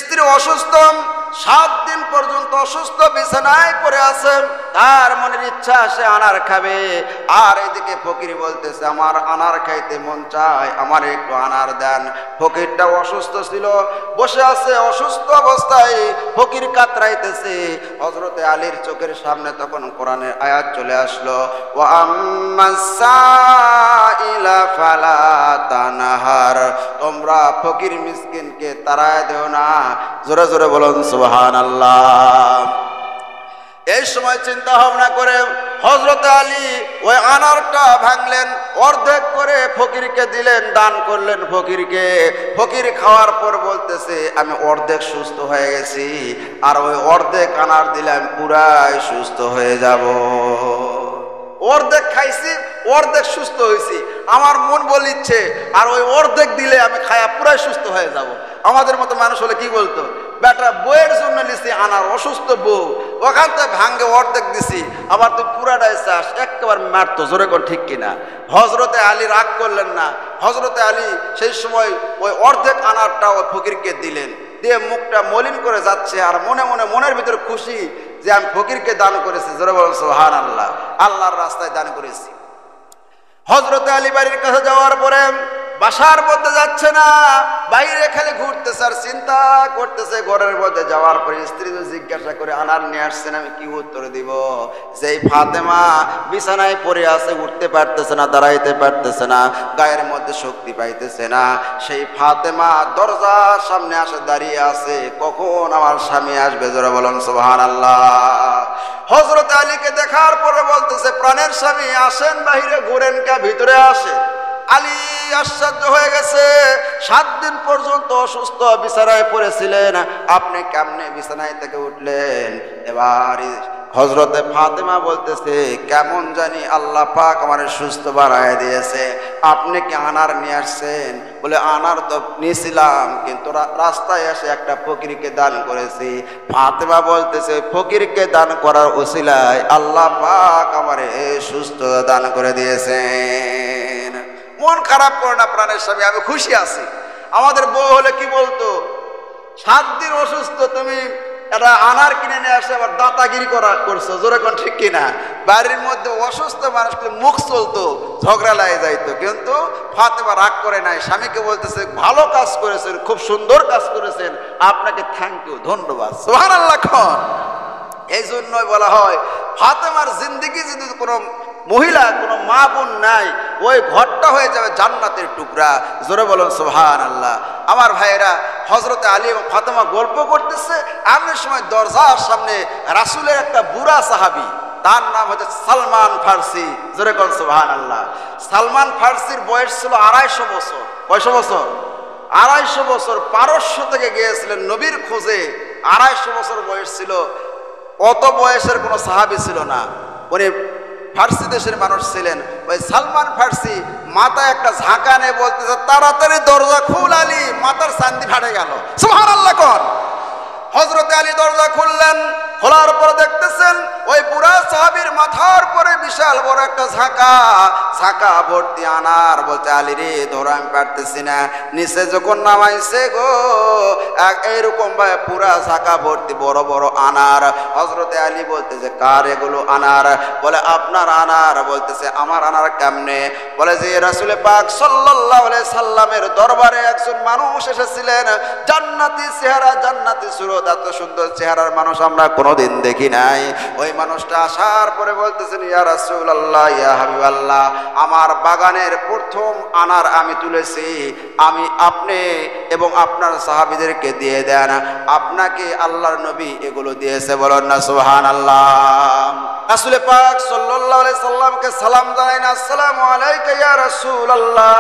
স্ত্রী অসুস্থ, 7 দিন পর্যন্ত অসুস্থ বিছানায় পড়ে আছে। তার মনের ইচ্ছা সে আনার খাবে, আর এদিকে ফকির বলতেছে আমার আনার খাইতে মন চায়, আমার একটু আনার দেন। ফকিরটা অসুস্থ ছিল, বসে আছে অসুস্থ অবস্থায়, ফকির কাতরাইতেছে। হযরতে আলীর চোখের সামনে তখন কোরআনের আয়াত চলে আসলো, ওয়া আম্মাস সাইলা ফালা তানহার, তোমরা ফকির মিসকিনকে তাড়ায় দিও না। জোরে জোরে বলুন সুবহানাল্লাহ। এই সময় চিন্তা ভাবনা করে হযরত আলী ওই আনারটা ভাঙলেন, অর্ধেক করে ফকিরকে দিলেন, দান করলেন ফকিরকে। ফকির খাওয়ার পর বলতেছে আমি অর্ধেক সুস্থ হয়ে গেছি, আর ওই অর্ধেক আনার দিলে আমি পুরাই সুস্থ হয়ে যাব। অর্ধেক খাইছি, অর্ধেক সুস্থ হয়েছি, আমার মন বলিচ্ছে আর ওই অর্ধেক দিলে আমি খায়া পুরাই সুস্থ হয়ে যাব। আমাদের মতো মানুষ হলে কি বলতো, বেটা বইয়ের জন্য নিছি আনার, অসুস্থ বউ, ওখান থেকে ভাঙ্গে অর্ধেক দিছি, আবার তুই পুরাটাই চাস, একেবারে মারতো। জোরে কর ঠিক কিনা? হযরতে আলী রাগ করলেন না। হযরতে আলী সেই সময় ওই অর্ধেক আনারটা ওই ফকিরকে দিলেন, দিয়ে মুখটা মলিন করে যাচ্ছে, আর মনে মনে মনের ভিতরে খুশি যে আমি ফকিরকে দান করেছি। জোরে বলুন সুবহানাল্লাহ, আল্লাহর রাস্তায় দান করেছি। হযরতে আলী বাড়ির কাছে যাওয়ার পরে বাসার মধ্যে যাচ্ছে না, বাইরে খালি ঘুরতেছে আর চিন্তা করতেছে। ঘরের মধ্যে যাওয়ার পরে স্ত্রী জিজ্ঞাসা করে আনার নিয়ে আসছেন, আমি কি উত্তর দিব? যেই ফাতেমা বিছানায় পড়ে আছে, উঠতে পারতেছে না, দাঁড়াইতে পারতেছে না, গায়ের মধ্যে শক্তি পাইতেছে না, সেই ফাতেমা দরজার সামনে আসে দাঁড়িয়ে আছে, কখন আমার স্বামী আসবে? জোরে বলুন সুবহানাল্লাহ। হযরত আলীকে দেখার পরে বলতেছে প্রাণের স্বামী আসেন, বাহিরে ঘুরেন, কে ভিতরে আসে। আলী আশ্চর্য হয়ে গেছে, 7 দিন পর্যন্ত অসুস্থ বিছানায় পড়েছিলেন, আপনি কেমনে বিছানায় থেকে উঠলেন? এবার হযরতে ফাতেমা বলতেছে কেমন জানি আল্লাহ পাক আমার সুস্থ বানায় দিয়েছে। আপনি কি আনার নিয়ে আসছেন? বলে আনার তো নিয়েছিলাম, কিন্তু রাস্তায় এসে একটা ফকিরকে দান করেছি। ফাতেমা বলতেছে ফকিরকে দান করার ওসিলায় আল্লাহ পাক আমার সুস্থ দান করে দিয়েছেন। মন খারাপ করে না প্রাণের স্বামী, আমি খুশি আছি। আমাদের বউ হলে কি বলতো, 7 দিন অসুস্থ, তুমি এটা আনার কিনে নিয়ে আসে আবার দাঁতাগিরি করছো। জোরে কোন ঠিক কিনা? বাড়ির মধ্যে অসুস্থ মানুষকে মুখ চলতো, ঝগড়া লাগে যাইতো, কিন্তু ফাতেমা রাগ করে নাই। স্বামীকে বলতেছে ভালো কাজ করেছেন, খুব সুন্দর কাজ করেছেন, আপনাকে থ্যাংক ইউ, ধন্যবাদ। সুবহানাল্লাহ। এই জন্যই বলা হয় ফাতেমার জিন্দেগি যদি কোনো মহিলা, কোনো মা বোন নাই, ওই ঘরটা হয়ে যাবে জান্নাতের টুকরা। জোরে বলুন সুবহানাল্লাহ। আমার ভাইয়েরা, হযরতে আলী এবং ফাতেমা গল্প করতেছে, এমন সময় দরজার সামনে রাসূলের একটা বুড়া সাহাবী, তার নাম হচ্ছে সালমান ফার্সি। জোরে বলুন সুবহানাল্লাহ। সালমান ফার্সির বয়স ছিল 250 বছর। কয়শো বছর? 250 বছর। পারস্য থেকে গিয়েছিলেন নবীর খোঁজে, 250 বছর বয়স ছিল। অত বয়সের কোনো সাহাবী ছিল না, উনি ফার্সি দেশের মানুষ ছিলেন। ওই সালমান ফার্সি মাথায় একটা ঝাঁকা নিয়ে বলতেছে তাড়াতাড়ি দরজা খুল আলী, মাথার চান্দি ফাটে গেল। সুবহানাল্লাহ কর। হযরতে আলী দরজা খুললেন, খোলার পর দেখতেছেন ওই বুড়া সাহাবীর মাথার পরে বিশাল বড় একটা ঝাঁকা, ঝাঁকা ভর্তি আনার। বলতে আলী রে ধরো, আমি পারতেছি না। নিচে যখন নামাইছে গো, এইরকম ভাবে পুরা ঝাঁকা ভর্তি বড় বড় আনার। হযরতে আলী বলতেছে কার এগুলো আনার? বলে আপনার আনার। বলতেছে আমার আনার কেমনে? বলে যে রাসূল পাক সাল্লাল্লাহু আলাইহি সাল্লামের দরবারে একজন মানুষ এসেছিলেন, জান্নাতি চেহারা, জান্নাতি সুরত, এত সুন্দর চেহারার মানুষ আমরা কোনোদিন দেখি নাই। ওই মানুষটা আসার পরে বলতেছেন ইয়া রাসূলুল্লাহ, ইয়া হাবিবাল্লাহ, আমার বাগানের প্রথম আনার আমি তুলেছি, আমি আপনি এবং আপনার সাহাবীদেরকে দিয়ে দেন। আপনাকে আল্লাহর নবী এগুলো দিয়েছে, বলেন না সুবহানাল্লাহ। রাসূল পাক সাল্লাল্লাহু আলাইহি সাল্লামকে সালাম জানাইন, আসসালামু আলাইকা ইয়া রাসূলুল্লাহ।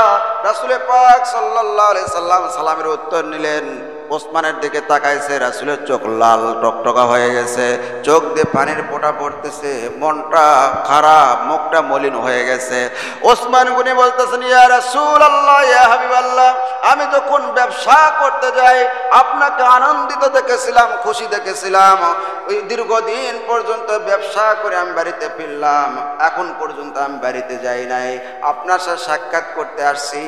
রাসূল পাক সাল্লাল্লাহু আলাইহি সাল্লাম সালামের উত্তর নিলেন, ওসমানের দিকে তাকাইছে, রাসূলের চোখ লাল টকটকা হয়ে গেছে, চোখ দিয়ে পানির ফোঁটা পড়তেছে, মনটা খারাপ, মুখটা মলিন হয়ে গেছে। ওসমান গনি বলতেছেন ইয়া রাসূলুল্লাহ, ইয়া হাবিবাল্লাহ, আমি যখন ব্যবসা করতে যাই আপনাকে আনন্দিত দেখেছিলাম, খুশি দেখেছিলাম। ওই দীর্ঘদিন পর্যন্ত ব্যবসা করে আমি বাড়িতে ফিরলাম, এখন পর্যন্ত আমি বাড়িতে যাই নাই, আপনার সাথে সাক্ষাৎ করতে আসছি।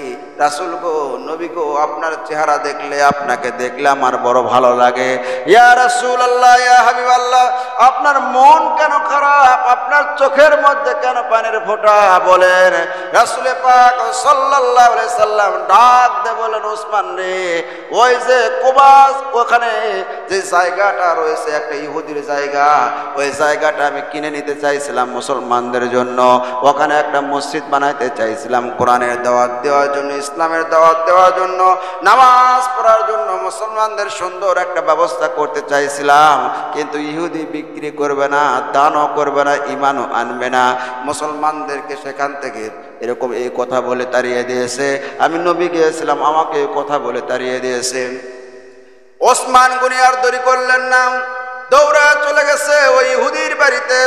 রাসূল গো, নবী গো, আপনার চেহারা দেখলে, আপনাকে দেখলে আমার বড় ভালো লাগে। ইয়া রাসূলুল্লাহ, ইয়া হাবিবাল্লাহ, আপনার মন কেন খারাপ? আপনার চোখের মধ্যে কেন পানির ফোঁটা? বলেন। রাসূল পাক সাল্লাল্লাহু আলাইহি সাল্লাম ডাক দিয়ে বলেন, ওসমান রে, ওই যে কুবা, ওখানে যে জায়গাটা রয়েছে একটা ইহুদির জায়গা, ওই জায়গাটা আমি কিনে নিতে চাইছিলাম মুসলমানদের জন্য। ওখানে একটা মসজিদ বানাইতে চাইছিলাম, কোরআনের দাওয়াত দেওয়ার জন্য, ইসলামের দাওয়াত দেওয়ার জন্য, নামাজ পড়ার জন্য, মুসলমানদের সুন্দর একটা ব্যবস্থা করতে চাইছিলাম। কিন্তু ইহুদি বিক্রি করবে না, দানও করবে না, ইমানও আনবে না। মুসলমানদেরকে সেখান থেকে এরকম এই কথা বলে তাড়িয়ে দিয়েছে। আমি নবী গিয়েছিলাম, আমাকে এই কথা বলে তাড়িয়ে দিয়েছে। ওসমান গনি আর দেরি করলেন না, দৌড়া চলে গেছে ওই ইহুদির বাড়িতে।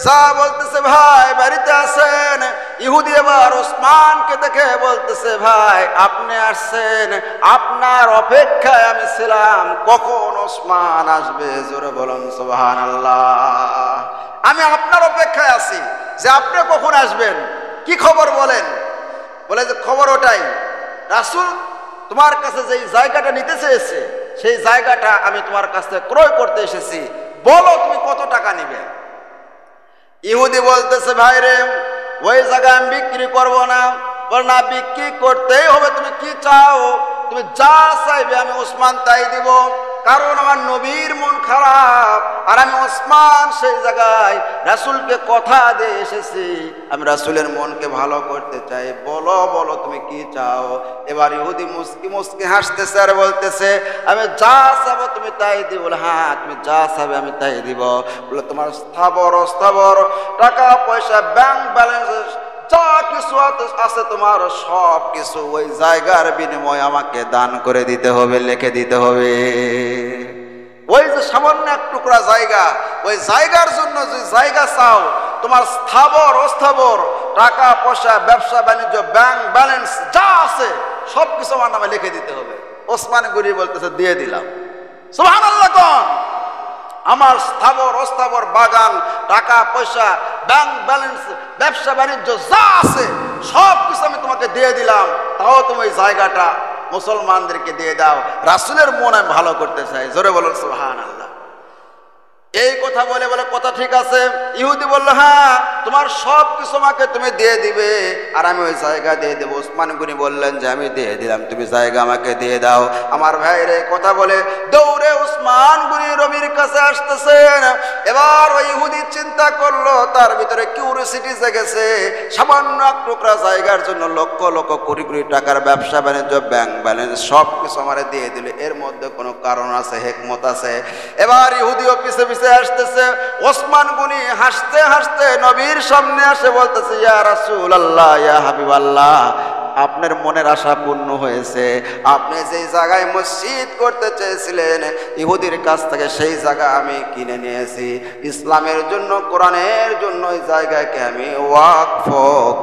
যা বলতেছে, ভাই বাড়িতে আছেন? ইহুদি এবার ওসমানকে দেখে বলতেছে, ভাই আপনি আসছেন, আপনার অপেক্ষায় আমি ছিলাম, কখন ওসমান আসবে? জোরে বলুন সুবহানাল্লাহ। আমি আপনার অপেক্ষায় আছি যে আপনি কখন আসবেন, কি খবর বলেন? বলে যে খবর ওটাই, রাসূল তোমার কাছে যে জায়গাটা নিতে চেয়েছে সেই জায়গাটা আমি তোমার কাছে ক্রয় করতে এসেছি, বলো তুমি কত টাকা নিবে? ইহুদি বলতেছে, ভাই রে, ওই জায়গা আমি বিক্রি করবো না। বল না, বিক্রি করতেই হবে। তুমি কি চাও? তুমি যা চাইবে আমি ওসমান তাই দিব, কারণ আমার নবীর মন খারাপ আর আমি ওসমান সেই জায়গায় রাসূলকে কথা দিয়ে এসেছি, আমি রাসূলের মনকে ভালো করতে চাই, বলো বলো তুমি কি চাও? এবার ইহুদি মুস্কি মুস্কি হাসতেছে আর বলতেছে, আমি যা চাবো তুমি তাই দিব। বলে, হ্যাঁ তুমি যা চাবে আমি তাই দিব। বলে, তোমার স্থাবর অস্থাবর টাকা পয়সা ব্যাংক ব্যালেন্স যা কিছু আছে তোমার সব কিছু ওই জায়গার বিনিময়ে আমাকে দান করে দিতে হবে, লিখে দিতে হবে। ওই যে সামান্য এক টুকরা জায়গা, ওই জায়গার জন্য যে জায়গা চাও, তোমার স্থাবর অস্থাবর টাকা পয়সা ব্যবসা বাণিজ্য ব্যাংক ব্যালেন্স যা আছে সব কিছু আমার নামে লিখে দিতে হবে। ওসমান গনি বলতেছে, দিয়ে দিলাম। সুবহানাল্লাহ কোন? আমার স্থাবর অস্থাবর বাগান, টাকা পয়সা ব্যাংক ব্যালেন্স ব্যবসা বাণিজ্য যা আছে সব কিছু আমি তোমাকে দিয়ে দিলাম, তাও তুমি ওই জায়গাটা মুসলমানদেরকে দিয়ে দাও, রাসূলের মন আমি ভালো করতে চাই। জোরে বলুন সুবহানাল্লাহ। এই কথা বলে বলে কথা ঠিক আছে। ইহুদি বলল, হ্যাঁ তোমার সব কিছু আমাকে তুমি দিয়ে দিবে আর আমি ওই জায়গা দিয়ে দেবো। ওসমান গনি বললেন যে আমি দিয়ে দিলাম, তুমি জায়গা আমাকে দিয়ে দাও। আমার ভাইয়ের এই কথা বলে দৌড়ে ওসমান গনি নবীর কাছে আসতেছেন। এবার ওই ইহুদি চিন্তা করলো, তার ভিতরে কিউরিওসিটি জেগেছে, সামান্য এক টুকরা জায়গার জন্য লক্ষ লক্ষ কোটি কোটি টাকার ব্যবসা বাণিজ্য ব্যাংক ব্যালেন্স সব কিছু আমার দিয়ে দিলে, এর মধ্যে কোনো কারণ আছে, হিকমত আছে। এবার ইহুদিও পিছে পিছে আসতেছে। ওসমান গনি হাসতে হাসতে নবীর সামনে আসে বলতেছে, ইয়া রাসূলুল্লাহ, ইয়া হাবিবাল্লাহ, আপনার মনের আশা পূর্ণ হয়েছে। আপনি যেই জায়গায় মসজিদ করতে চেয়েছিলেন ইহুদির কাছ থেকে সেই জায়গা আমি কিনে নিয়েছি, ইসলামের জন্য কোরআনের জন্য ওই জায়গাকে আমি ওয়াকফ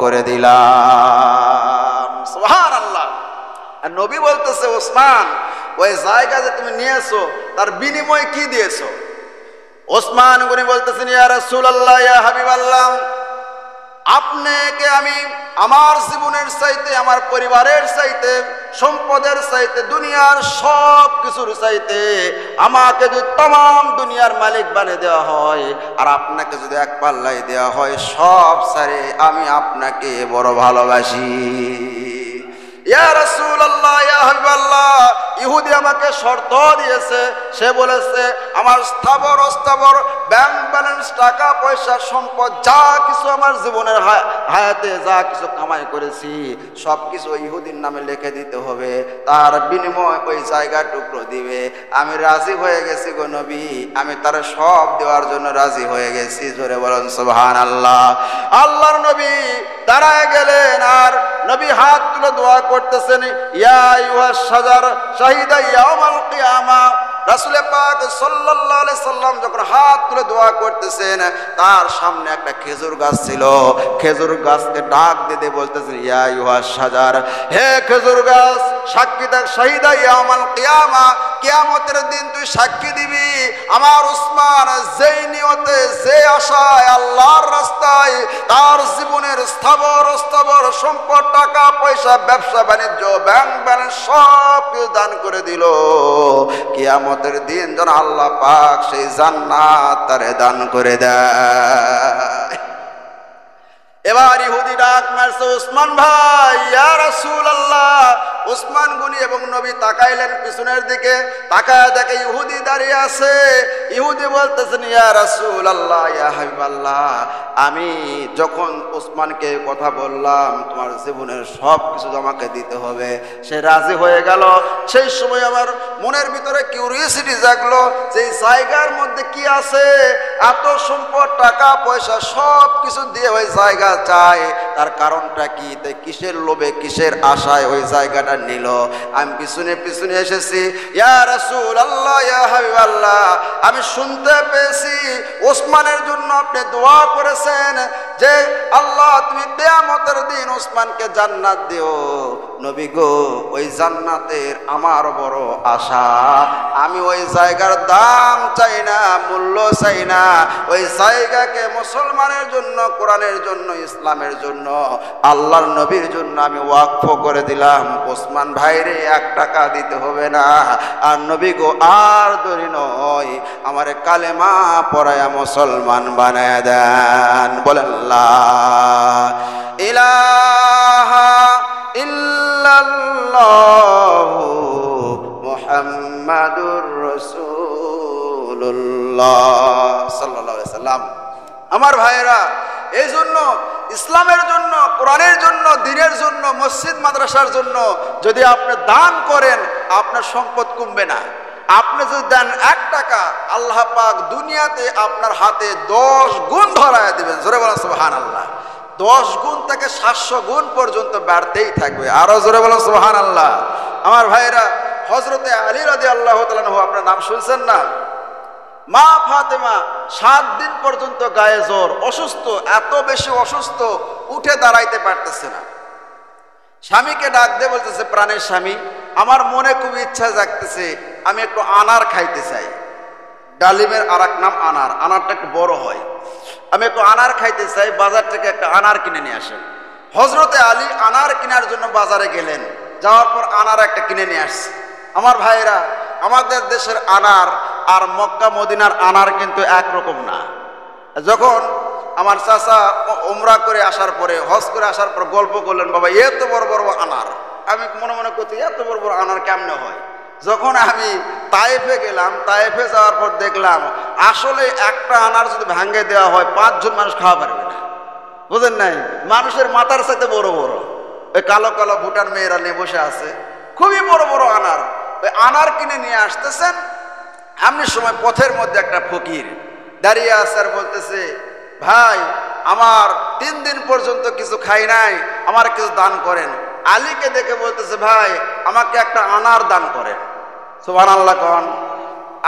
করে দিলাম। সুবহানাল্লাহ। আর নবী বলতেছে, ওসমান ওই জায়গা যে তুমি নিয়েছো তার বিনিময়ে কি দিয়েছো? ওসমান গনি বলতেছেন, ইয়া রাসূলুল্লাহ, ইয়া হাবিবাল্লাহ, আপনাকে আমি আমার জীবনের চাইতে, আমার পরিবারের চাইতে, সম্পদের চাইতে, দুনিয়ার সব কিছুর চাইতে আমাকে যদি तमाम দুনিয়ার মালিক বানিয়ে দেওয়া হয় আর আপনাকে যদি এক পাল্লাই দেওয়া হয়, সব সারে আমি আপনাকে বড় ভালোবাসি। ইয়া রাসূলুল্লাহ, ইয়া হাবিবাল্লাহ, ইহুদি আমাকে শর্ত দিয়েছে, সে বলেছে আমার স্থাবর অস্থাবর ব্যাংক ব্যালেন্স টাকা পয়সা সম্পদ যা কিছু আমার জীবনের হায়াতে যা কিছু কামাই করেছি সব কিছু ইহুদির নামে লিখে দিতে হবে, তার বিনিময় ওই জায়গা টুকরো দিবে। আমি রাজি হয়ে গেছি গো নবী, আমি তার সব দেওয়ার জন্য রাজি হয়ে গেছি। জোরে বলুন সুবহানাল্লাহ। আল্লাহর নবী দাঁড়ায় গেলেন আর নবী হাত তুলে দোয়া করতেছেন, ইয়া আইয়ুহাস শাজার শাহিদা ইয়াউমাল কিয়ামা। রাসূল পাক সাল্লাল্লাহু আলাইহি সাল্লাম যখন হাত তুলে দোয়া করতেছেন, তার সামনে একটা খেজুর গাছ ছিল। খেজুর গাছকে ডাক দিতে বলতেছেন, ইয়া আইয়ুহাস শাজার, হে খেজুর গাছ, সাক্ষী থাক শাহিদা ইয়াউমাল কিয়ামা, কিয়ামতের দিন তুই সাক্ষী দিবি আমার উসমান যেই নিয়তে যে আশায় আল্লাহর রাস্তায় তার জীবনের স্থাবর স্থাবর সম্পদ টাকা পয়সা ব্যবসা বাণিজ্য ব্যাংক ব্যালেন্স সব কিছু দান করে দিল, কিয়ামতের দিন যেন আল্লাহ পাক সেই জান্নাত তারে দান করে দেয়। এবার ইহুদি ডাক মারছে, উসমান ভাই, ইয়া রাসূলুল্লাহ। উসমান গনি এবং নবী তাকাইলেন পিছনের দিকে, তাকায় দেখে ইহুদি দাঁড়িয়ে আছে। ইহুদি বলতেছেন, ইয়া রাসূলুল্লাহ, ইয়া হাবিবাল্লাহ, আমি যখন উসমানকে কথা বললাম তোমার জীবনের সব কিছু আমাকে দিতে হবে, সে রাজি হয়ে গেল। সেই সময় আমার মনের ভিতরে কিউরিওসিটি জাগলো যে এই জায়গার মধ্যে কি আছে, এত সম্পদ টাকা পয়সা সব কিছু দিয়ে ওই জায়গা চায়, তার কারণটা কি, তাই কিসের লোভে কিসের আশায় ওই জায়গাটা নিল। আমি পিছনে পিছনে এসেছি, ইয়া রাসূলুল্লাহ, ইয়া হাবিবাল্লাহ, আমি শুনতে পেয়েছি ওসমানের জন্য আপনি দোয়া করেছেন যে আল্লাহ তুমি কিয়ামতের দিন ওসমানকে জান্নাত দিও। নবী গো, ওই জান্নাতের আমার বড় আশা, আমি ওই জায়গার দাম চাই না, মূল্য চাই না, ওই জায়গাকে মুসলমানের জন্য, কোরআনের জন্য, ইসলামের জন্য, আল্লাহর নবীর জন্য আমি ওয়াকফ করে দিলাম। ওসমান ভাইরে 1 টাকা দিতে হবে না। আর নবী গো, আর দেরি নয়, আমারে কালেমা পড়ায়া মুসলমান বানায় দেন। বলেন লা ইলাহা ইল্লাল্লাহু মুহাম্মাদুর রাসূলুল্লাহ সাল্লাল্লাহু আলাইহি সাল্লাম। আমার ভাইয়েরা, এই জন্য ইসলামের জন্য, কোরআনের জন্য, দ্বীনের জন্য, মসজিদ মাদ্রাসার জন্য যদি আপনি দান করেন আপনার সম্পদ কমবে না। আপনি যদি দেন 1 টাকা, আল্লাহ পাক দুনিয়াতে আপনার হাতে 10 গুণ ধরায় দিবেন। জোরে বলেন সুবহানাল্লাহ। 10 গুণ থেকে 700 গুণ পর্যন্ত বাড়তেই থাকবে। আরো জোরে বলেন সুবহানাল্লাহ। আমার ভাইরা, হযরতে আলী রাদিয়াল্লাহু তাআলা আনহু, আপনার নাম শুনছেন না? মা ফাতেমা 7 দিন পর্যন্ত গায়ে জ্বর, অসুস্থ, এত বেশি অসুস্থ, উঠে দাঁড়াইতে পারতেছে না। স্বামীকে ডাক দিয়ে বলতেছে, প্রাণের স্বামী, আমার মনে খুব ইচ্ছা জাগতেছে, আমি একটু আনার খাইতে চাই। ডালিমের আর এক নাম আনার, আনারটা একটু বড় হয়। আমি একটু আনার খাইতে চাই, বাজার থেকে একটা আনার কিনে নিয়ে আসেন। হযরতে আলী আনার কেনার জন্য বাজারে গেলেন, যাওয়ার পর আনার একটা কিনে নিয়ে আসছে। আমার ভাইয়েরা, আমাদের দেশের আনার আর মক্কা মদিনার আনার কিন্তু একরকম না। যখন আমার চাচা উমরা করে আসার পরে, হজ করে আসার পর গল্প করলেন, বাবা এত বড় বড় আনার, আমি মনে মনে করছি এত বড় বড় আনার কেমনে হয়। যখন আমি তায়েফে গেলাম, তায়েফে যাওয়ার পর দেখলাম আসলে একটা আনার যদি ভাঙ্গে দেওয়া হয় 5 জন মানুষ খাওয়া পারবে না। বুঝেন নাই? মানুষের মাথার সাথে বড় বড়, ওই কালো কালো ভুটান মেয়েরা নিয়ে বসে আছে, খুবই বড় বড় আনার। ওই আনার কিনে নিয়ে আসতেছেন, এমনি সময় পথের মধ্যে একটা ফকির দাঁড়িয়ে আছে আর বলতেছে, ভাই আমার 3 দিন পর্যন্ত কিছু খাই নাই, আমার কিছু দান করেন। আলীকে দেখে বলতেছে, ভাই আমাকে একটা আনার দান করেন। সুবহানাল্লাহ কোন।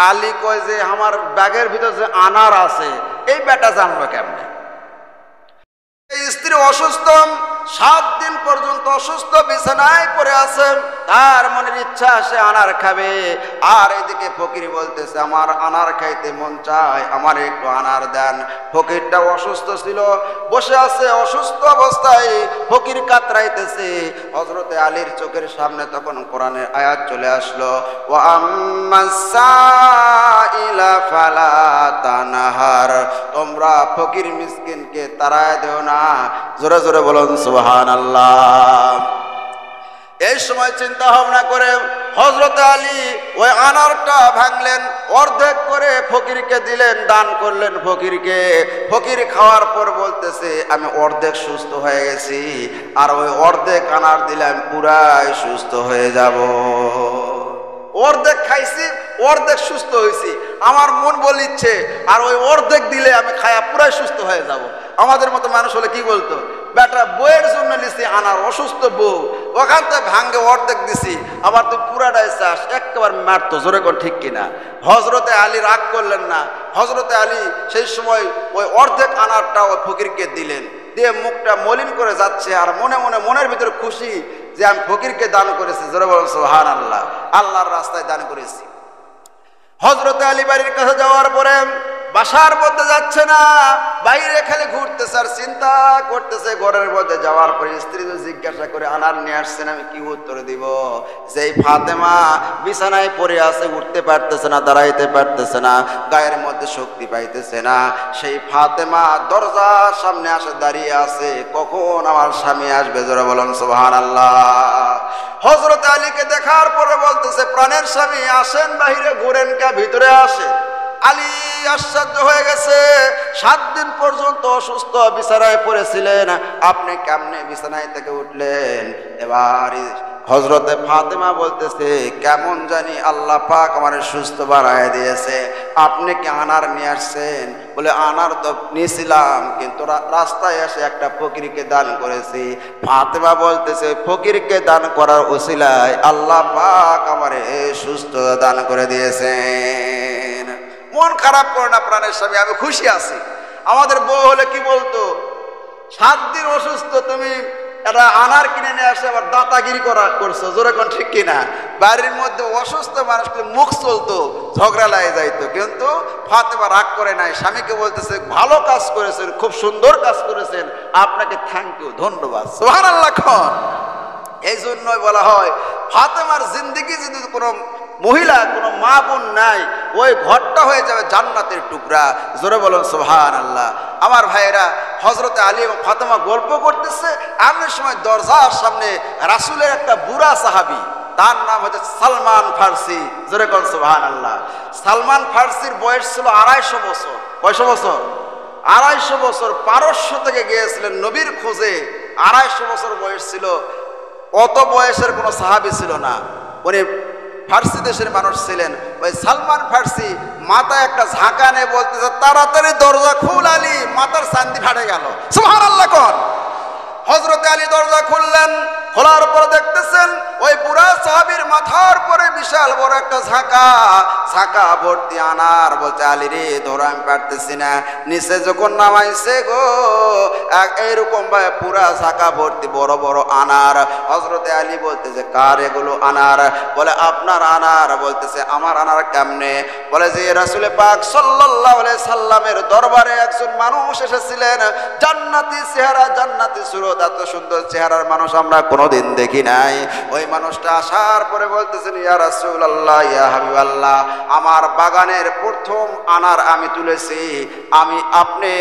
আলী কয় যে আমার ব্যাগের ভিতর যে আনার আছে, এই বেটা জানলো কেমনে? এই স্ত্রী অসুস্থ, 7 দিন পর্যন্ত অসুস্থ বিছানায় পড়ে আছে, তার মনের ইচ্ছা সে আনার খাবে। আর এদিকে ফকির বলতেছে, আমার আনার খাইতে মন চায়, আমার একটু আনার দেন। ফকিরটা অসুস্থ ছিল, বসে আছে অসুস্থ অবস্থায়, ফকির কাতরাইতেছে। হযরতে আলীর চোখের সামনে তখন কোরআনের আয়াত চলে আসলো, ওয়া আম্মাস সাইলা ফালা তানহার, তোমরা ফকির মিসকিনকে তাড়ায় দিও না। জোরে জোরে বলুন সুবহানাল্লাহ। এই সময় চিন্তা ভাবনা করে হযরত আলী ওই আনারটা ভাঙলেন, অর্ধেক করে ফকিরকে দিলেন, দান করলেন ফকিরকে। ফকির খাওয়ার পর বলতেছে, আমি অর্ধেক সুস্থ হয়ে গেছি, আর ওই অর্ধেক আনার দিলে আমি পুরাই সুস্থ হয়ে যাব। অর্ধেক খাইছি, অর্ধেক সুস্থ হয়েছি, আমার মন বলিচ্ছে আর ওই অর্ধেক দিলে আমি খায়া পুরাই সুস্থ হয়ে যাব। আমাদের মতো মানুষ হলে কি বলতো, বেটা বইয়ের জন্য নিছি আনার, অসুস্থ বউ, ওখান থেকে ভাঙ্গে অর্ধেক দিছি, আবার তুই পুরাটাই চাস, একেবারে মারতো। জোরে কর ঠিক কিনা? হযরতে আলী রাগ করলেন না। হযরতে আলী সেই সময় ওই অর্ধেক আনারটা ওই ফকিরকে দিলেন, দিয়ে মুখটা মলিন করে যাচ্ছে, আর মনে মনে মনের ভিতরে খুশি যে আমি ফকিরকে দান করেছি। জোরে বলেন সুবহানাল্লাহ। আল্লাহর রাস্তায় দান করেছি। হযরত আলী বাড়ির কাছে যাওয়ার পরে বাসার মধ্যে যাচ্ছে না, বাইরে খালি ঘুরতেছে আর চিন্তা করতেছে। ঘরের মধ্যে যাওয়ার পরে স্ত্রী জিজ্ঞাসা করে আনার নিয়ে আসছেন, আমি কি উত্তর দিব? যেই ফাতেমা বিছানায় পড়ে আছে, উঠতে পারতেছে না, দাঁড়াইতে পারতেছে না, গায়ের মধ্যে শক্তি পাইতেছে না, সেই ফাতেমা দরজার সামনে আসে দাঁড়িয়ে আছে, কখন আমার স্বামী আসবে? জোরে বলেন সুবহানাল্লাহ। হযরত আলীকে দেখার পরে বলতেছে, প্রাণের স্বামী আসেন, বাহিরে ঘুরেন কে, ভিতরে আসে। আলী আশ্চর্য হয়ে গেছে, 7 দিন পর্যন্ত অসুস্থ বিছানায় পড়েছিলেন, আপনি কেমনে বিছানায় থেকে উঠলেন? এবার হযরতে ফাতেমা বলতেছে, কেমন জানি আল্লাহ পাক আমার সুস্থ বানায় দিয়েছে। আপনি কি আনার নিয়ে আসছেন? বলে আনার তো নিয়েছিলাম, কিন্তু রাস্তায় এসে একটা ফকিরকে দান করেছি। ফাতেমা বলতেছে, ফকিরকে দান করার ওসিলায় আল্লাহ পাক আমারে সুস্থ দান করে দিয়েছেন। মন খারাপ করে না প্রাণের স্বামী, আমি খুশি আছি। আমাদের বউ হলে কি বলতো, 7 দিন অসুস্থ, তুমি এটা আনার কিনে নিয়ে আসে আবার দাঁতাগিরি করছো। জোরে কোন ঠিক কিনা? বাড়ির মধ্যে অসুস্থ মানুষকে মুখ চলতো, ঝগড়া লাগে যাইতো, কিন্তু ফাতেমা রাগ করে নাই। স্বামীকে বলতেছে, ভালো কাজ করেছেন, খুব সুন্দর কাজ করেছেন, আপনাকে থ্যাংক ইউ, ধন্যবাদ। সুবহানাল্লাহ। এই জন্যই বলা হয়, ফাতেমার জিন্দেগি যদি কোনো মহিলা, কোনো মা বোন নাই, ওই ঘরটা হয়ে যাবে জান্নাতের টুকরা। জোরে বলুন সুবহানাল্লাহ। আমার ভাইয়েরা, হযরতে আলী এবং ফাতেমা গল্প করতেছে, এমন সময় দরজার সামনে রাসূলের একটা বুড়া সাহাবী, তার নাম হচ্ছে সালমান ফার্সি। জোরে বলুন সুবহানাল্লাহ। সালমান ফার্সির বয়স ছিল 250 বছর। কয়শো বছর? 250 বছর। পারস্য থেকে গিয়েছিলেন নবীর খোঁজে, 250 বছর বয়স ছিল। অত বয়সের কোনো সাহাবী ছিল না, উনি ফার্সি দেশের মানুষ ছিলেন। ওই সালমান ফার্সি মাথায় একটা ঝাঁকা নিয়ে বলতেছে, তাড়াতাড়ি দরজা খুল আলী, মাথার চান্দি ফাটে গেল। সুবহানাল্লাহ। কোন হযরতে আলী দরজা খুললেন, খোলার পরে দেখতেছেন ওই বুড়া সাহাবীর মাথার পরে বিশাল বড় একটা ঝাঁকা, ঝাঁকা ভর্তি আনার। বলছে, আলী রে, ধরো আমি পারতেছি না। নিচে যখন নামাইছে গো, এইরকম ভাবে পুরা ঝাঁকা ভর্তি বড় বড় আনার। হযরতে আলী বলতেছে, কার এগুলো আনার? বলে, আপনার আনার। বলতেছে, আমার আনার কেমনে? বলে যে রাসূল পাক সাল্লাল্লাহু আলাইহি সাল্লামের দরবারে একজন মানুষ এসেছিলেন, জান্নাতি চেহারা, জান্নাতি সুরত, এত সুন্দর চেহারার মানুষ আমরা কোনোদিন দেখি নাই। ওই মানুষটা আসার পরে বলতেছেন, ইয়া রাসূলুল্লাহ, ইয়া হাবিবাল্লাহ, আমার বাগানের প্রথম আনার আমি তুলেছি, আমি আপনি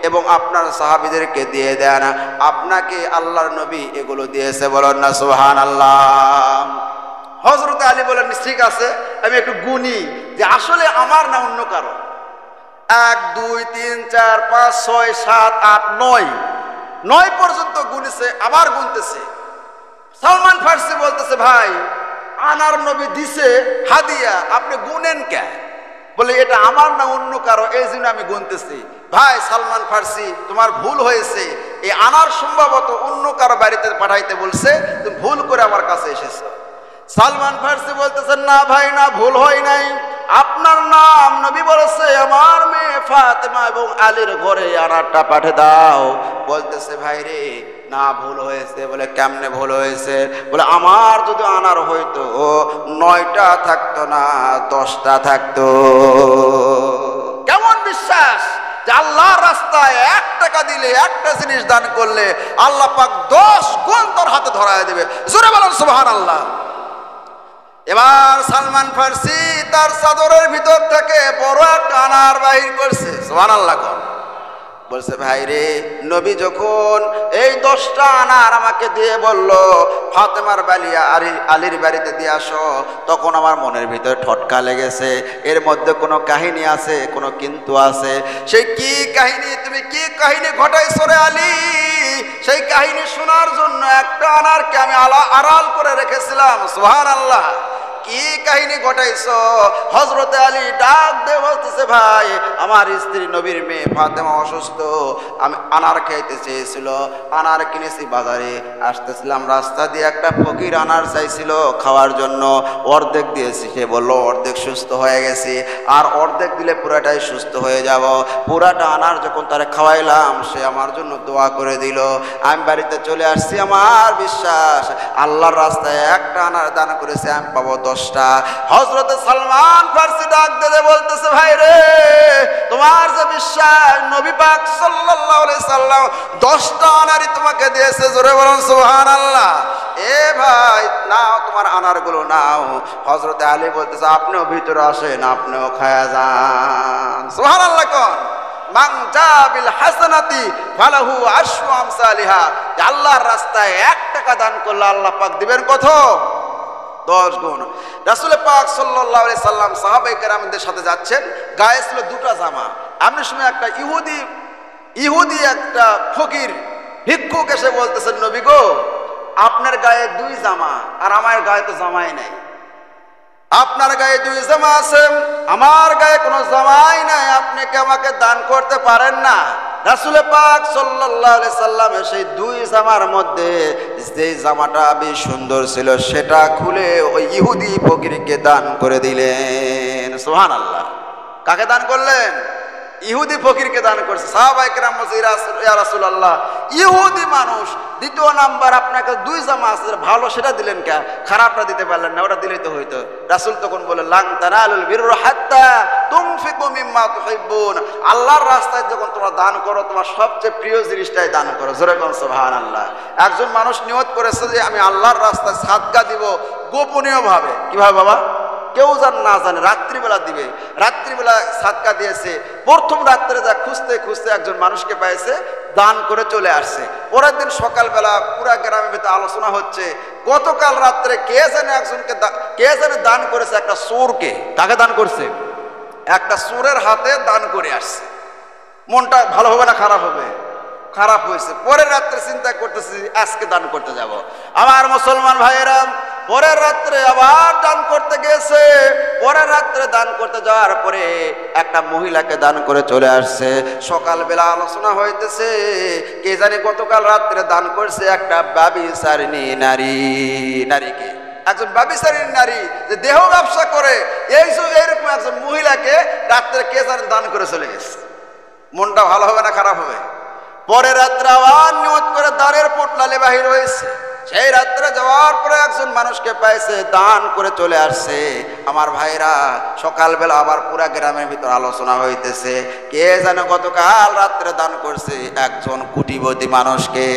এবং আপনার সাহাবীদেরকে দিয়ে দেন। আপনাকে আল্লাহর নবী এগুলো দিয়েছে, বলেন না সুবহানাল্লাহ। হযরতে আলী বলেন, ঠিক আছে, আমি একটু গুনি যে আসলে আমার না অন্য কারো। 1 2 3 4 5 6 7 8 9 9 পর্যন্ত গুনেছে, আবার গুনতেছে। সালমান ফার্সি বলতেছে, ভাই আনার নবী দিছে হাদিয়া, আপনি গুনেন কেন? বলে, এটা আমার না অন্য কারো, এই জন্য আমি গুনতেছি। ভাই সালমান ফার্সি, তোমার ভুল হয়েছে, এই আনার সম্ভবত অন্য কারো বাড়িতে পাঠাইতে বলছে, তুমি ভুল করে আমার কাছে এসেছো। সালমান ফার্সি বলতেছেন, না ভাই না, ভুল হয় নাই, আপনার নাম নবী বলেছে, আমার মেয়ে ফাতেমা এবং আলীর ঘরে আনারটা পাঠিয়ে দাও। বলতেছে, ভাই রে, না ভুল হয়েছে। বলে, কেমনে ভুল হয়েছে? বলে, আমার যদি আনার হইতো 9টা থাকতো না, 10টা থাকতো। কেমন বিশ্বাস যে আল্লাহর রাস্তায় 1 টাকা দিলে, একটা জিনিস দান করলে আল্লাহ পাক 10 গুণ তোর হাতে ধরায় দেবে। জোরে বলেন সুবহানাল্লাহ। এবার সালমান ফার্সি তার চাদরের ভিতর থেকে বড় একটা আনার বাহির করছে। সুবহানাল্লাহ। বলছে, ভাই রে, নবী যখন এই 10টা আনার আমাকে দিয়ে বলল ফাতেমার বালিয়া আলীর বাড়িতে দিয়ে আসো, তখন আমার মনের ভিতরে ঠটকা লেগেছে। এর মধ্যে কোনো কাহিনী আছে, কোনো কিন্তু আছে। সেই কি কাহিনী, তুমি কি কাহিনী ঘটাইছো রে আলী? সেই কাহিনী শোনার জন্য একটা আনারকে আমি আড়াল করে রেখেছিলাম। সুবহানাল্লাহ। কি কাহিনী ঘটাইছো? হযরতে আলী ডাক দিয়ে বলতেছে, ভাই আমার স্ত্রী নবীর মেয়ে ফাতেমা অসুস্থ, আমি আনার খাইতে চেয়েছিল, আনার কিনেছি বাজারে, আসতেছিলাম রাস্তা দিয়ে একটা ফকির আনার চাইছিল খাওয়ার জন্য, অর্ধেক দিয়েছি, সে বললো অর্ধেক সুস্থ হয়ে গেছি, আর অর্ধেক দিলে পুরাটাই সুস্থ হয়ে যাব। পুরাটা আনার যখন তারে খাওয়াইলাম, সে আমার জন্য দোয়া করে দিল। আমি বাড়িতে চলে আসছি, আমার বিশ্বাস আল্লাহর রাস্তায় একটা আনার দান করেছে, আমি পাবো 10টা। হযরতে সালমান ফার্সি ডাক দিয়ে বিশ্বাস নবী পাক সাল্লাল্লাহু আলাইহি সাল্লাম 10টা আনারই তোমাকে দিয়েছে, জোরে বলুন সুবহানাল্লাহ। এ ভাই নাও তোমার আনারগুলো নাও। হযরত আলী বলতেছে আপনিও ভিতরে আসেন, আপনিও খায়া যান, সুবহানাল্লাহ। কোন মান জাবিল হাসানাতি ফালাহু আশরু আমসালিহা, আল্লাহর রাস্তায় 1 টাকা দান করলে আল্লাহ পাক দিবেন কত? 10 গুণ। রাসূল পাক সাল্লাল্লাহু আলাইহি সাল্লাম সাহাবায়ে কেরামদের সাথে যাচ্ছেন, গায়ে ছিল 2টা জামা। এমন সময় একটা ইহুদি একটা ফকির ভিক্ষুক এসে বলতেছেন নবী গো, আপনার গায়ে 2 জামা আর আমার গায়ে তো জামাই নাই। আপনার গায়ে 2 জামা আছে, আমার গায়ে কোনো জামাই নাই, আপনি কি আমাকে দান করতে পারেন না? রাসূল পাক সাল্লাল্লাহু আলাইহি সাল্লাম সেই 2 জামার মধ্যে যে জামাটা বেশ সুন্দর ছিল সেটা খুলে ওই ইহুদি ফকিরকে দান করে দিলেন, সুবহানাল্লাহ। কাকে দান করলেন? ইহুদি ফকিরকে দান করছে। সাহাবায়ে কেরাম বলছে ইয়া রাসূলুল্লাহ, ইহুদি মানুষ, 2 নাম্বার আপনাকে 2 জামা আছে ভালো, সেটা দিলেন কে? খারাপটা দিতে পারলেন না, ওটা দিলেই তো হইতো। রাসূল তখন বলে লান তানালুল বিররা হাত্তা তুনফিকু মিম্মা তুহিব্বুন, আল্লাহর রাস্তায় যখন তোমরা দান করো তোমার সবচেয়ে প্রিয় জিনিসটাই দান করো, জোরে বলুন সুবহানাল্লাহ। একজন মানুষ নিয়ত করেছে যে আমি আল্লাহর রাস্তায় সাদকা দিব গোপনীয়ভাবে। কিভাবে বাবা? কেউ না জানে, রাত্রিবেলা দিবে। রাত্রিবেলা সাদকা দিয়েছে, প্রথম রাত্রে যা খুঁজতে খুঁজতে একজন মানুষকে পাইছে, দান করে চলে আসছে। পরের দিন সকালবেলা পুরা গ্রামের ভিতরে আলোচনা হচ্ছে গতকাল রাত্রে কে জানে দান করেছে একটা চোরকে। কাকে দান করছে? একটা চোরের হাতে দান করে আসছে। মনটা ভালো হবে না খারাপ হবে? খারাপ হয়েছে। পরের রাত্রে চিন্তা করতেছি আজকে দান করতে যাব। আমার মুসলমান ভাইয়েরা, পরের রাত্রে আবার দান করতে গেছে। পরের রাত্রে দান করতে যাওয়ার পরে একটা মহিলাকে দান করে চলে আসছে। সকালবেলা আলোচনা হইতেছে কে জানি গতকাল রাত্রে দান করছে একটা ব্যভিচারিণী নারীকে। একজন ব্যভিচারিণী নারী যে দেহ ব্যবসা করে এইরকম একজন মহিলাকে রাত্রে কে জানি দান করে চলে গেছে। মনটা ভালো হবে না খারাপ হবে? পরের রাত্রে আবার নিয়ত করে দানের পোটলালে বাহির হয়েছে। সেই রাত্রে যাওয়ার পরে একজন মানুষকে পাইছে, দান করে চলে আসছে। আমার ভাইরা, সকালবেলা আবার পুরা গ্রামের ভিতর আলোচনা হইতেছে কে যেন গতকাল রাত্রে দান করছে একজন কোটিপতি মানুষকে।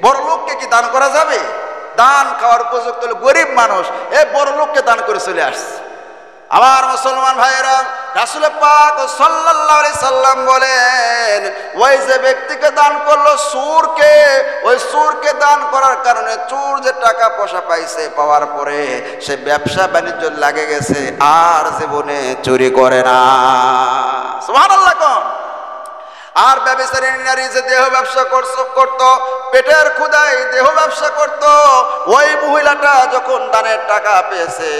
বড় লোককে কি দান করা যাবে? দান খাওয়ার উপযুক্ত হলো গরিব মানুষ, এই বড় লোককে দান করে চলে আসছে। আমার মুসলমান ভাইয়েরা, রাসূল পাক সাল্লাল্লাহু আলাইহি সাল্লাম বলেন ওই যে ব্যক্তিকে দান করলো চোরকে, ওই চোরকে দান করার কারণে চোর যে টাকা পয়সা পাইছে, পাওয়ার পরে সে ব্যবসা বাণিজ্য লাগে গেছে, আর জীবনে চুরি করে না। সুবহানাল্লাহ। কোন আর ব্যভিচারিণী নারী যে দেহ ব্যবসা করত, পেটের ক্ষুধায় দেহ ব্যবসা করত, ওই মহিলাটা যখন দানের টাকা পেয়েছে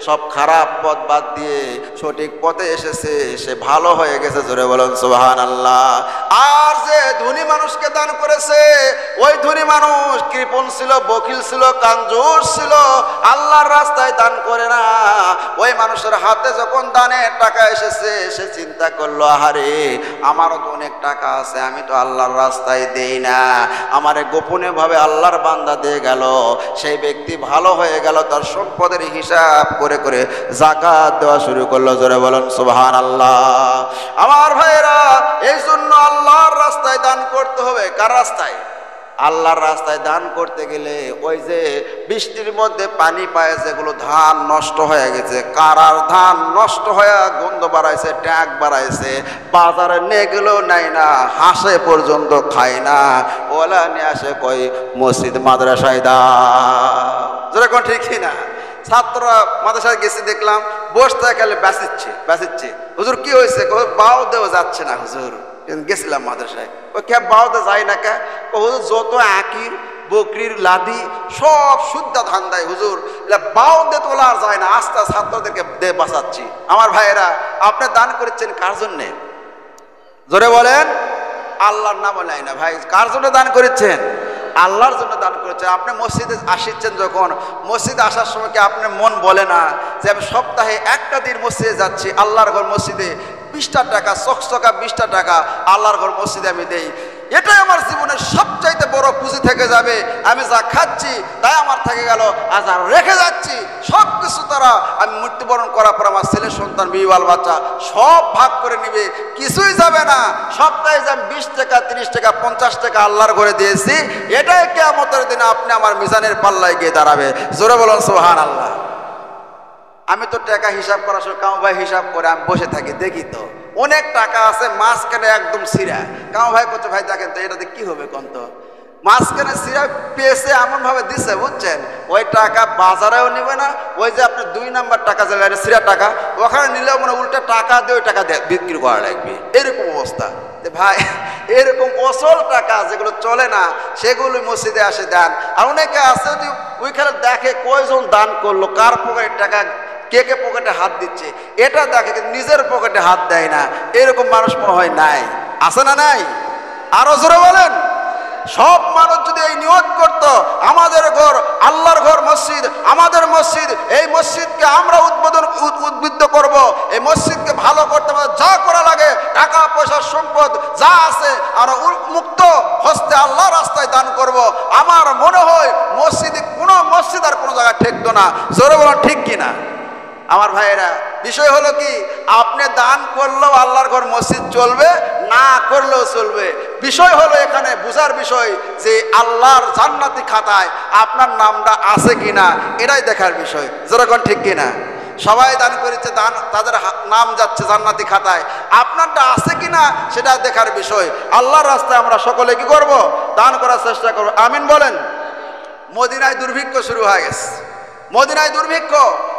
সব খারাপ পথ বাদ দিয়ে সঠিক পথে এসেছে, সে ভালো হয়ে গেছে, জোরে বলুন সুবহানাল্লাহ। আর যে ধনী মানুষকে দান করেছে, ওই ধনী মানুষ কৃপণ ছিল, বকিল ছিল, কাঞ্জুস ছিল, আল্লাহর রাস্তায় দান করে না। ওই মানুষের হাতে যখন দানের টাকা এসেছে সে চিন্তা করলো আহারে আমারও তো অনেক টাকা আছে, আমি তো আল্লাহর রাস্তায় দেই না, আমারে গোপনে ভাবে আল্লাহর বান্দা দিয়ে গেল। সেই ব্যক্তি ভালো হয়ে গেল, তার সম্পদের হিসাব করে করে যাকাত দেওয়া শুরু করলো, জোরে বলেন সুবহানাল্লাহ। আমার ভাইয়েরা, এই জন্য আল্লাহর রাস্তায় দান করতে হবে। কার রাস্তায়? আল্লাহর রাস্তায় দান করতে গেলে ওই যে বৃষ্টির মধ্যে পানি পায়, যেগুলো ধান নষ্ট হয়ে গেছে, কারার ধান নষ্ট হয়ে গন্ধ বাড়াইছে, ট্যাগ বাড়াইছে, বাজারে নিয়ে গেলেও নাই না, হাসে পর্যন্ত খায় না, ওলা নিয়ে আসে কই মসজিদ মাদ্রাসায় দাও, যেরকম ঠিকই না। ছাত্ররা মাদ্রাসায় গেছে, দেখলাম বসতে গেলে বেসিচ্ছে। হুজুর কি হয়েছে? বাও দেও যাচ্ছে না হুজুর। গেছিলাম মাদ্রাসায়, ও কে বাওতে যায় না কে? হুজুর যত আকির বকরির লাদি সব শুদ্ধ ধান দেয় হুজুর, বাও দে তোলা আর যায় না, আস্তে ছাত্রদেরকে দে বাঁচাচ্ছি। আমার ভাইয়েরা, আপনি দান করেছেন কার জন্যে? জোরে বলেন। আল্লাহর নাম নাই না ভাই। কার জন্য দান করেছেন? আল্লাহর জন্য দান করেছেন। আপনি মসজিদে আসছেন, যখন মসজিদে আসার সময় কি আপনার মন বলে না যে আমি সপ্তাহে একটা দিন মসজিদে যাচ্ছি, আল্লাহর ঘর মসজিদে 20টা টাকা চকচকা 20টা টাকা আল্লাহর ঘর মসজিদে আমি দেই, এটাই আমার জীবনের সবচাইতে বড় পুঁজি থেকে যাবে। আমি যা খাচ্ছি তাই আমার থেকে গেল, আর যা রেখে যাচ্ছি সব কিছু তারা আমি মৃত্যুবরণ করার পর আমার ছেলে সন্তান বিবাল বাচ্চা সব ভাগ করে নিবে, কিছুই যাবে না। সপ্তাহে যে আমি 20 টাকা 30 টাকা 50 টাকা আল্লাহর ঘরে দিয়েছি, এটাই কিয়ামতের দিনে আপনি আমার মিজানের পাল্লায় গিয়ে দাঁড়াবে। জোরে বলুন সুবহানাল্লাহ। আমি তো টাকা হিসাব করার সময় কামু ভাই হিসাব করে আমি বসে থাকি, দেখি তো অনেক টাকা আছে, মাঝখানে একদম সিরা। কামু ভাই করছে, ভাই দেখেন তো এটাতে কি হবে কোন তো, মাঝখানে সিরা পেয়েছে এমন ভাবে দিছে বুঝছেন, ওই টাকা বাজারেও নিবে না, ওই যে আপনি 2 নাম্বার টাকা যে সিরা টাকা ওখানে নিলেও মানে উল্টা টাকা দিয়ে ওই টাকা বিক্রি করা লাগবে, এরকম অবস্থা। ভাই এরকম অসল টাকা যেগুলো চলে না সেগুলো মসজিদে আসে দেন। আর অনেকে আছে যে ওইখানে দেখে কয়জন দান করলো, কার পকেটে টাকা, কে কে পকেটে হাত দিচ্ছে এটা দেখে, কিন্তু নিজের পকেটে হাত দেয় না। এরকম মানুষ মনে হয় নাই, আছে না নাই? আরো জোরে বলেন। সব মানুষ যদি এই নিয়ত করত, আমাদের ঘর আল্লাহর ঘর মসজিদ, আমাদের মসজিদ, এই মসজিদকে আমরা উদ্বুদ্ধ করব, এই মসজিদকে ভালো করতে হবে, যা করা লাগে টাকা পয়সা সম্পদ যা আছে আমরা মুক্ত হস্তে আল্লাহর রাস্তায় দান করব। আমার মনে হয় মসজিদে কোনো মসজিদ আর কোনো জায়গায় ঠেকতো না। জোরে বলুন ঠিক কিনা আমার ভাইয়েরা? বিষয় হলো কি, আপনি দান করলেও আল্লাহর ঘর মসজিদ চলবে, না করলেও চলবে। বিষয় হলো এখানে বুঝার বিষয় যে আল্লাহর জান্নাতি খাতায় আপনার নামটা আছে কিনা, এটাই দেখার বিষয়। যেরকম ঠিক কিনা? সবাই দান করেছে, দান তাদের নাম যাচ্ছে জান্নাতি খাতায়, আপনারটা আছে কিনা সেটা দেখার বিষয়। আল্লাহর রাস্তায় আমরা সকলে কি করব? দান করার চেষ্টা করব। আমিন বলেন। মদিনায় দুর্ভিক্ষ শুরু হয়ে গেছে। মদিনায় দুর্ভিক্ষ,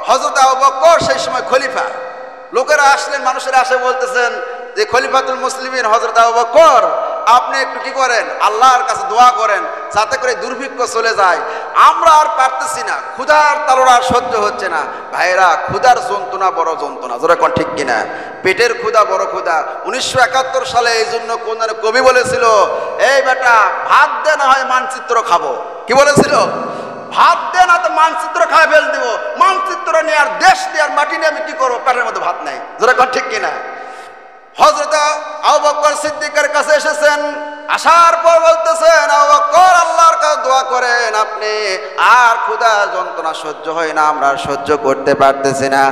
হযরত আবু বকর সেই সময় খলিফা। লোকেরা আসলেন, মানুষেরা আসে বলতেছেন যে খলিফাতুল মুসলিমিন হযরত আবু বকর, আপনি একটু কি করেন, আল্লাহর কাছে দোয়া করেন যাতে করে দুর্ভিক্ষ চলে যায়, আমরা আর পারতেছি না, ক্ষুধার তাড়না আর সহ্য হচ্ছে না। ভাইরা, ক্ষুধার যন্ত্রণা বড় যন্ত্রণা, জোরে কোন ঠিক কিনা? পেটের ক্ষুধা বড় ক্ষুধা। 1971 সালে এই জন্য কোন কবি বলেছিল, এই বেটা ভাত দে না হয় মানচিত্র খাবো। কি বলেছিল? ভাত দে না তো মানচিত্র খায় ফেল দিব, মানচিত্র নিয়ে আর দেশ নিয়ে আর মাটি নিয়ে আমি কি করবো, পেটের মধ্যে ভাত নাই। জোরে কোন ঠিক কিনা? হযরত আবু বকর সিদ্দিকের কাছে এসেছেন, আসার পর বলতেছেন, আবু বকর আল্লাহর কাছে দোয়া করেন, আপনি আর ক্ষুধা যন্ত্রণা সহ্য হয় না, আমরা সহ্য করতে পারতেছি না।